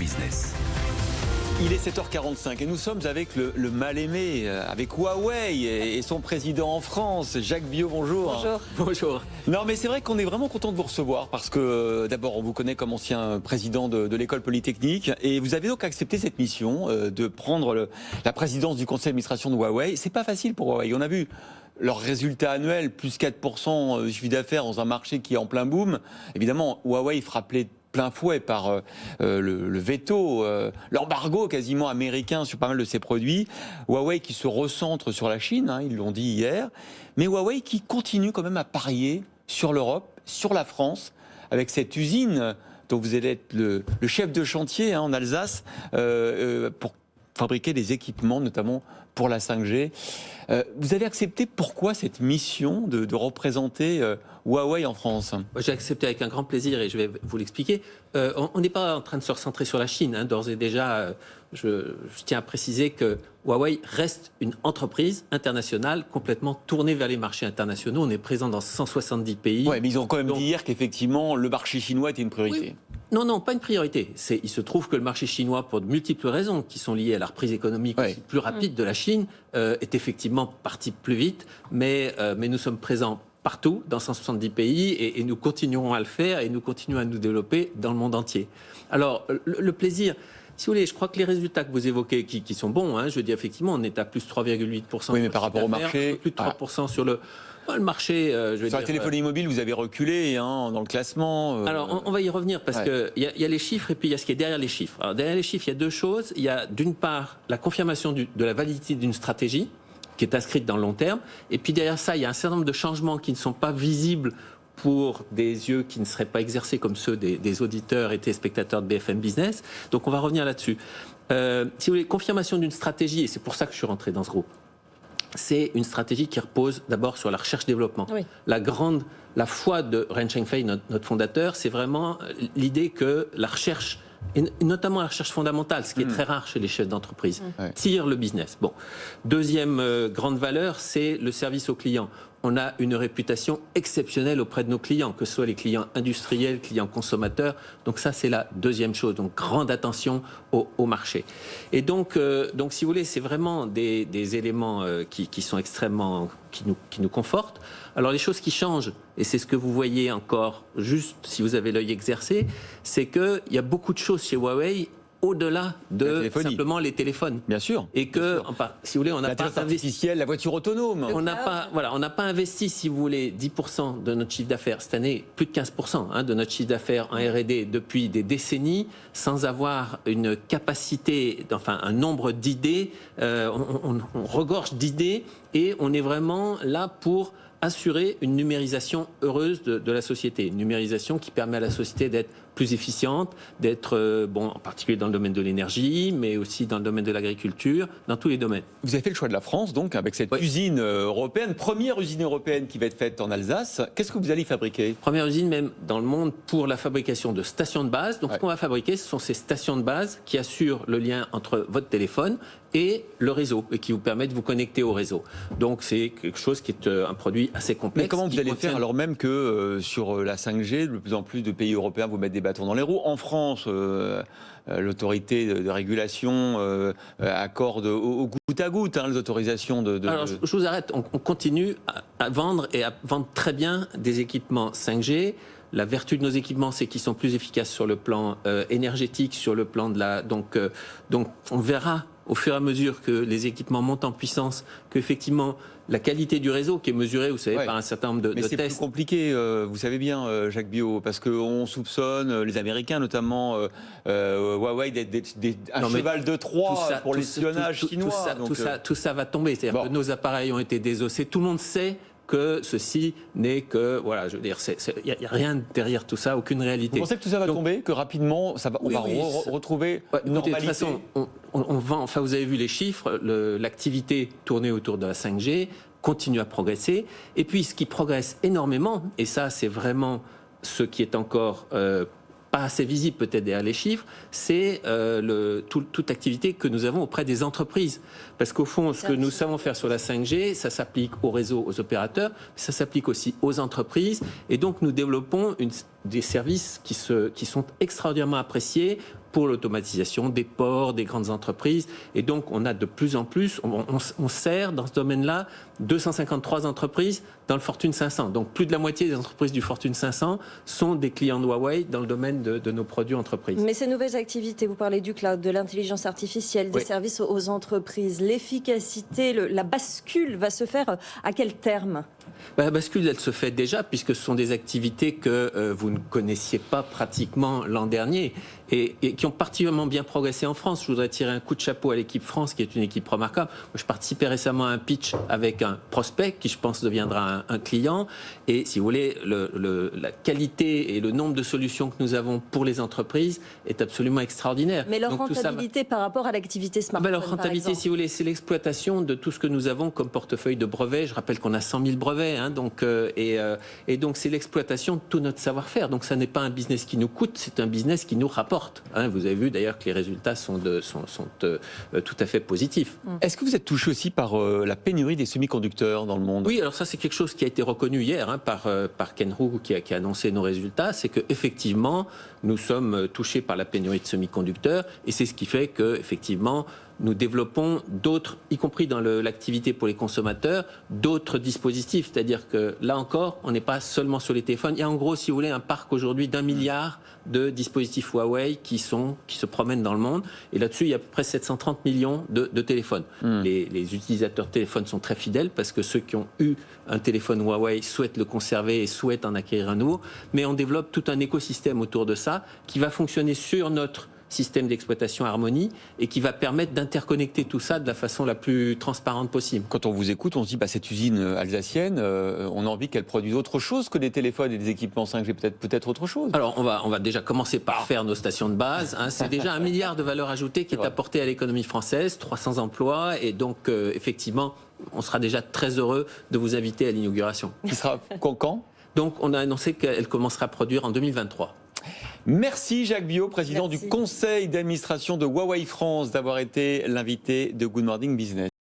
Business. Il est 7h45 et nous sommes avec le mal-aimé, avec Huawei et son président en France, Jacques Biot, bonjour. Bonjour. Bonjour. Non mais c'est vrai qu'on est vraiment content de vous recevoir parce que d'abord on vous connaît comme ancien président de l'école polytechnique et vous avez donc accepté cette mission de prendre la présidence du conseil d'administration de Huawei. C'est pas facile pour Huawei, on a vu leurs résultats annuels, plus 4% de chiffre d'affaires dans un marché qui est en plein boom. Évidemment, Huawei frappé plein fouet par le veto, l'embargo quasiment américain sur pas mal de ses produits. Huawei qui se recentre sur la Chine, hein, ils l'ont dit hier, mais Huawei qui continue quand même à parier sur l'Europe, sur la France, avec cette usine dont vous allez être le chef de chantier hein, en Alsace, pour fabriquer des équipements, notamment pour la 5G. Vous avez accepté pourquoi cette mission de représenter Huawei en France? J'ai accepté avec un grand plaisir et je vais vous l'expliquer. On n'est pas en train de se recentrer sur la Chine. Hein. D'ores et déjà, je tiens à préciser que Huawei reste une entreprise internationale complètement tournée vers les marchés internationaux. On est présent dans 170 pays. Oui, mais ils ont quand même dit hier qu'effectivement, le marché chinois était une priorité. Oui. Non, pas une priorité. Il se trouve que le marché chinois, pour de multiples raisons qui sont liées à la reprise économique aussi plus rapide de la Chine, est effectivement parti plus vite, mais nous sommes présents partout, dans 170 pays, et nous continuerons à le faire, et nous continuons à nous développer dans le monde entier. Alors, le plaisir, si vous voulez, je crois que les résultats que vous évoquez, qui sont bons, hein, je dis effectivement, on est à plus 3,8%. Oui, mais par rapport au marché... Plus de 3% sur le marché... sur la téléphonie mobile, vous avez reculé hein, dans le classement. Alors, on va y revenir, parce qu'il y a les chiffres, et puis il y a ce qui est derrière les chiffres. Alors, derrière les chiffres, il y a deux choses. Il y a d'une part la confirmation de la validité d'une stratégie, qui est inscrite dans le long terme. Et puis derrière ça, il y a un certain nombre de changements qui ne sont pas visibles pour des yeux qui ne seraient pas exercés comme ceux des auditeurs et téléspectateurs de BFM Business. Donc on va revenir là-dessus. Si vous voulez, confirmation d'une stratégie, et c'est pour ça que je suis rentré dans ce groupe, c'est une stratégie qui repose d'abord sur la recherche-développement. Oui. La foi de Ren Zhengfei, notre fondateur, c'est vraiment l'idée que la recherche, et notamment la recherche fondamentale, ce qui est très rare chez les chefs d'entreprise, tire le business. Bon. Deuxième grande valeur, c'est le service aux clients. On a une réputation exceptionnelle auprès de nos clients, que ce soit les clients industriels, clients consommateurs. Donc ça, c'est la deuxième chose. Donc grande attention au marché. Et donc, si vous voulez, c'est vraiment des éléments qui sont extrêmement, qui nous confortent. Alors les choses qui changent, et c'est ce que vous voyez encore, juste si vous avez l'œil exercé, c'est qu'il y a beaucoup de choses chez Huawei au-delà de simplement les téléphones. Bien sûr. Et que, si vous voulez, on n'a pas investi la voiture autonome. On n'a pas investi, si vous voulez, 10% de notre chiffre d'affaires cette année, plus de 15% hein, de notre chiffre d'affaires en R&D depuis des décennies, sans avoir une capacité, enfin un nombre d'idées. On regorge d'idées et on est vraiment là pour assurer une numérisation heureuse de la société, une numérisation qui permet à la société d'être plus efficiente, d'être, en particulier dans le domaine de l'énergie, mais aussi dans le domaine de l'agriculture, dans tous les domaines. Vous avez fait le choix de la France, donc, avec cette usine européenne, première usine européenne qui va être faite en Alsace. Qu'est-ce que vous allez fabriquer? Première usine même dans le monde pour la fabrication de stations de base. Donc, ce qu'on va fabriquer, ce sont ces stations de base qui assurent le lien entre votre téléphone et le réseau, et qui vous permet de vous connecter au réseau. Donc, c'est quelque chose qui est un produit assez complexe. Mais comment vous allez faire alors même que sur la 5G, de plus en plus de pays européens vous mettent des bâtons dans les roues? En France, l'autorité de régulation accorde au goutte à goutte les autorisations de... Alors, je vous arrête. On continue à vendre et à vendre très bien des équipements 5G. La vertu de nos équipements, c'est qu'ils sont plus efficaces sur le plan énergétique, sur le plan de la... Donc on verra au fur et à mesure que les équipements montent en puissance, qu'effectivement, la qualité du réseau qui est mesurée, vous savez, par un certain nombre de tests... Mais c'est plus compliqué, vous savez bien, Jacques Biot, parce qu'on soupçonne, les Américains notamment, Huawei d'être un cheval de Troie pour l'espionnage chinois. Tout ça va tomber. C'est-à-dire que nos appareils ont été désossés. Tout le monde sait que ceci n'est que... Voilà, je veux dire, il n'y a rien derrière tout ça, aucune réalité. Vous pensez que tout ça va tomber, que rapidement, on va retrouver une normalité? De toute façon, on vend, enfin vous avez vu les chiffres, l'activité tournée autour de la 5G continue à progresser. Et puis, ce qui progresse énormément, et ça, c'est vraiment ce qui est encore... pas assez visible peut-être derrière les chiffres, c'est toute activité que nous avons auprès des entreprises. Parce qu'au fond, ce que nous savons faire sur la 5G, ça s'applique aux réseaux, aux opérateurs, mais ça s'applique aussi aux entreprises. Et donc, nous développons des services qui sont extraordinairement appréciés pour l'automatisation des ports, des grandes entreprises. Et donc, on a de plus en plus, on sert dans ce domaine-là 253 entreprises dans le Fortune 500. Donc, plus de la moitié des entreprises du Fortune 500 sont des clients de Huawei dans le domaine de nos produits entreprises. Mais ces nouvelles activités, vous parlez du cloud, de l'intelligence artificielle, des services aux entreprises, l'efficacité, la bascule va se faire à quel terme ? La bascule, elle se fait déjà, puisque ce sont des activités que vous ne connaissiez pas pratiquement l'an dernier et qui ont particulièrement bien progressé en France. Je voudrais tirer un coup de chapeau à l'équipe France, qui est une équipe remarquable. Moi, je participais récemment à un pitch avec un prospect qui, je pense, deviendra un client. Et si vous voulez, la qualité et le nombre de solutions que nous avons pour les entreprises est absolument extraordinaire. Mais leur rentabilité par rapport à l'activité smartphone, leur rentabilité, si vous voulez, c'est l'exploitation de tout ce que nous avons comme portefeuille de brevets. Je rappelle qu'on a 100 000 brevets, donc c'est l'exploitation de tout notre savoir-faire. Donc ça n'est pas un business qui nous coûte, c'est un business qui nous rapporte. Vous avez vu d'ailleurs que les résultats sont tout à fait positifs. Est-ce que vous êtes touché aussi par la pénurie des semi-conducteurs dans le monde ? Oui, alors ça c'est quelque chose qui a été reconnu hier par Ken Hu qui a annoncé nos résultats, c'est qu'effectivement nous sommes touchés par la pénurie de semi-conducteurs et c'est ce qui fait qu'effectivement nous développons d'autres, y compris dans l'activité pour les consommateurs, d'autres dispositifs. C'est-à-dire que là encore, on n'est pas seulement sur les téléphones. Il y a en gros, si vous voulez, un parc aujourd'hui d'1 milliard de dispositifs Huawei qui se promènent dans le monde. Et là-dessus, il y a à peu près 730 millions de téléphones. Les utilisateurs de téléphones sont très fidèles parce que ceux qui ont eu un téléphone Huawei souhaitent le conserver et souhaitent en acquérir un nouveau. Mais on développe tout un écosystème autour de ça qui va fonctionner sur notre système d'exploitation Harmony et qui va permettre d'interconnecter tout ça de la façon la plus transparente possible. Quand on vous écoute, on se dit cette usine alsacienne, on a envie qu'elle produise autre chose que des téléphones et des équipements 5G, peut-être autre chose. Alors on va déjà commencer par faire nos stations de base. C'est déjà 1 milliard de valeur ajoutée qui est apportée à l'économie française, 300 emplois et donc effectivement on sera déjà très heureux de vous inviter à l'inauguration. Qui sera quand ? Donc on a annoncé qu'elle commencera à produire en 2023. Merci Jacques Biot, président du conseil d'administration de Huawei France, d'avoir été l'invité de Good Morning Business.